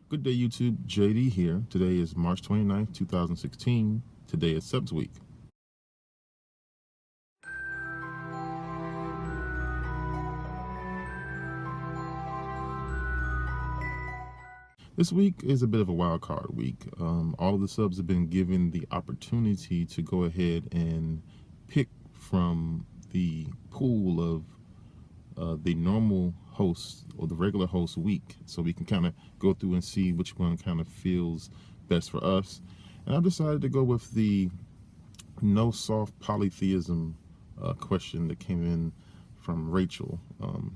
Good day, YouTube. JD here. Today is March 29th, 2016. Today is Subs Week. This week is a bit of a wild card week. All of the subs have been given the opportunity to go ahead and pick from the pool of the normal host or the regular host week, so we can kind of go through and see which one kind of feels best for us. And I've decided to go with the no soft polytheism question that came in from Rachel.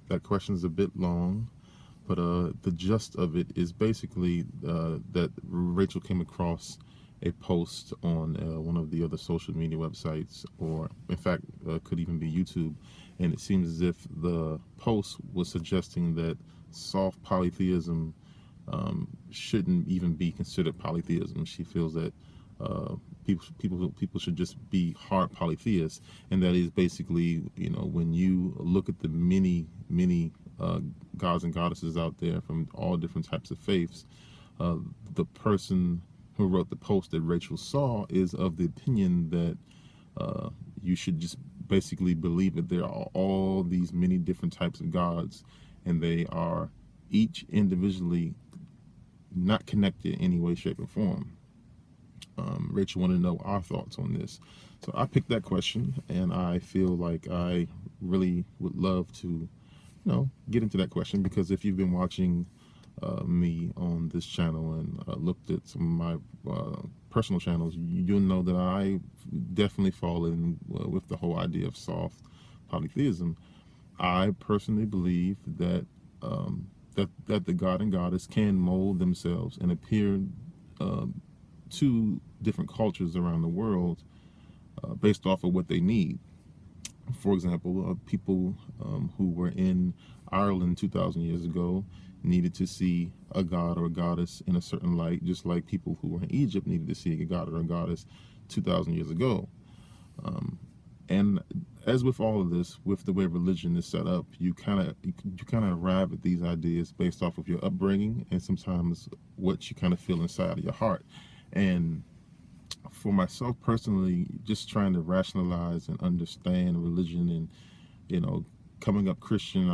That question is a bit long, but the gist of it is basically that Rachel came across a post on one of the other social media websites, or in fact could even be YouTube, and it seems as if the post was suggesting that soft polytheism shouldn't even be considered polytheism. She feels that people should just be hard polytheists, and that is basically, when you look at the many gods and goddesses out there from all different types of faiths, the person who wrote the post that Rachel saw is of the opinion that you should just basically believe that there are all these many different types of gods, and they are each individually not connected in any way, shape, or form. Rachel wanted to know our thoughts on this. So I picked that question, and I feel like I really would love to, get into that question, because if you've been watching me on this channel and looked at some of my personal channels, you'll know that I definitely fall in with the whole idea of soft polytheism. I personally believe that that the god and goddess can mold themselves and appear to different cultures around the world based off of what they need. For example, people who were in Ireland 2,000 years ago needed to see a god or a goddess in a certain light, just like people who were in Egypt needed to see a god or a goddess 2,000 years ago. And as with all of this, with the way religion is set up, you kind of arrive at these ideas based off of your upbringing and sometimes what you kind of feel inside of your heart. And for myself personally, just trying to rationalize and understand religion, and coming up Christian,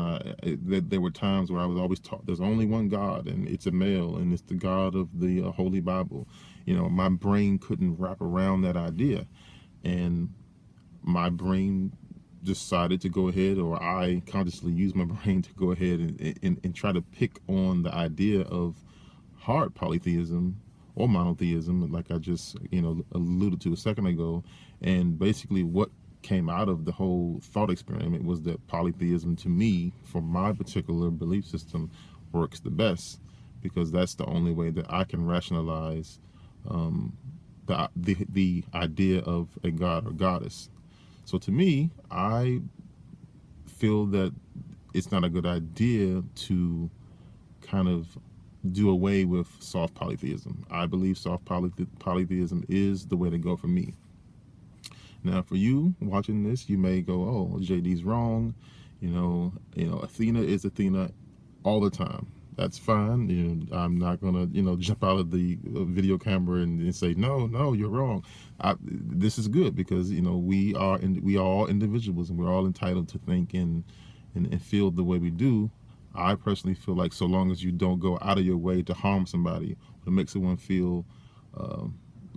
there were times where I was always taught there's only one God, and it's a male, and it's the God of the Holy Bible. My brain couldn't wrap around that idea, and my brain decided to go ahead, or I consciously used my brain to go ahead and try to pick on the idea of hard polytheism or monotheism, like I just alluded to a second ago. And basically what came out of the whole thought experiment was that polytheism, to me, for my particular belief system, works the best, because that's the only way that I can rationalize the idea of a god or goddess. So to me, I feel that it's not a good idea to kind of do away with soft polytheism. I believe soft polytheism is the way to go for me. Now, for you watching this, you may go, "Oh, JD's wrong. Athena is Athena all the time." That's fine. I'm not gonna, jump out of the video camera and say, "No, you're wrong." This is good, because we are all individuals, and we're all entitled to think and feel the way we do. I personally feel like, so long as you don't go out of your way to harm somebody or to make someone feel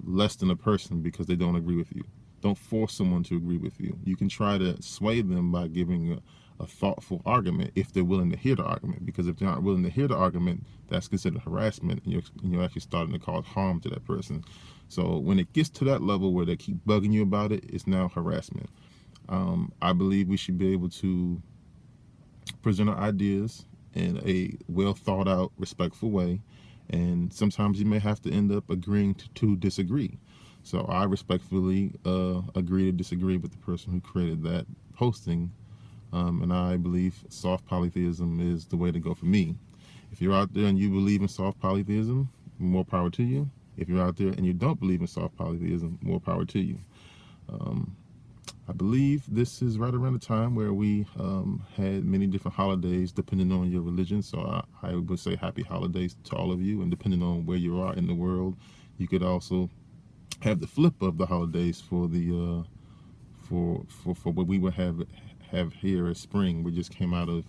less than a person because they don't agree with you, don't force someone to agree with you. You can try to sway them by giving a thoughtful argument if they're willing to hear the argument, because if they're not willing to hear the argument, that's considered harassment, and you're actually starting to cause harm to that person. So when it gets to that level where they keep bugging you about it, it's now harassment. I believe we should be able to present our ideas in a well thought out, respectful way, and sometimes you may have to end up agreeing to disagree. So I respectfully agree to disagree with the person who created that posting, and I believe soft polytheism is the way to go for me. If you're out there and you believe in soft polytheism, more power to you. If you're out there and you don't believe in soft polytheism, more power to you. I believe this is right around the time where we had many different holidays depending on your religion. So I would say happy holidays to all of you, and depending on where you are in the world, you could also have the flip of the holidays for the for what we would have here as spring. We just came out of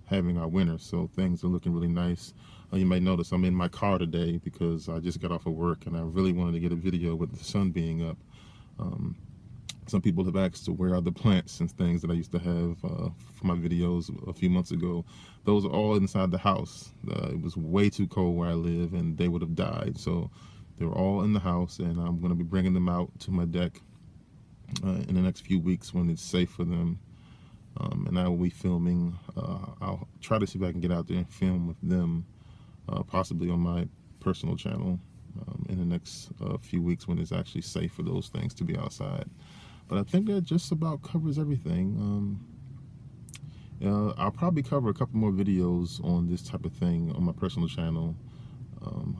having our winter, so things are looking really nice. You may notice I'm in my car today because I just got off of work and I really wanted to get a video with the sun being up. Some people have asked where are the plants and things that I used to have for my videos a few months ago. Those are all inside the house. It was way too cold where I live and they would have died. So they're all in the house, and I'm going to be bringing them out to my deck in the next few weeks when it's safe for them. And I will be filming. I'll try to see if I can get out there and film with them, possibly on my personal channel in the next few weeks when it's actually safe for those things to be outside. But I think that just about covers everything. I'll probably cover a couple more videos on this type of thing on my personal channel.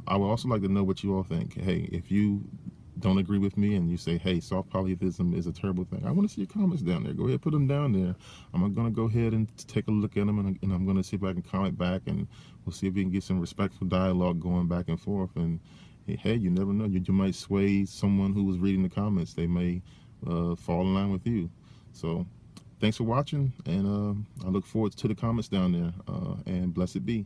I would also like to know what you all think. Hey, if you don't agree with me and you say, hey, soft polytheism is a terrible thing, I want to see your comments down there. Go ahead, put them down there. I'm going to go ahead and take a look at them, and I'm going to see if I can comment back, and we'll see if we can get some respectful dialogue going back and forth. And hey, you never know. You might sway someone who was reading the comments. They may fall in line with you. So thanks for watching, and I look forward to the comments down there, and blessed be.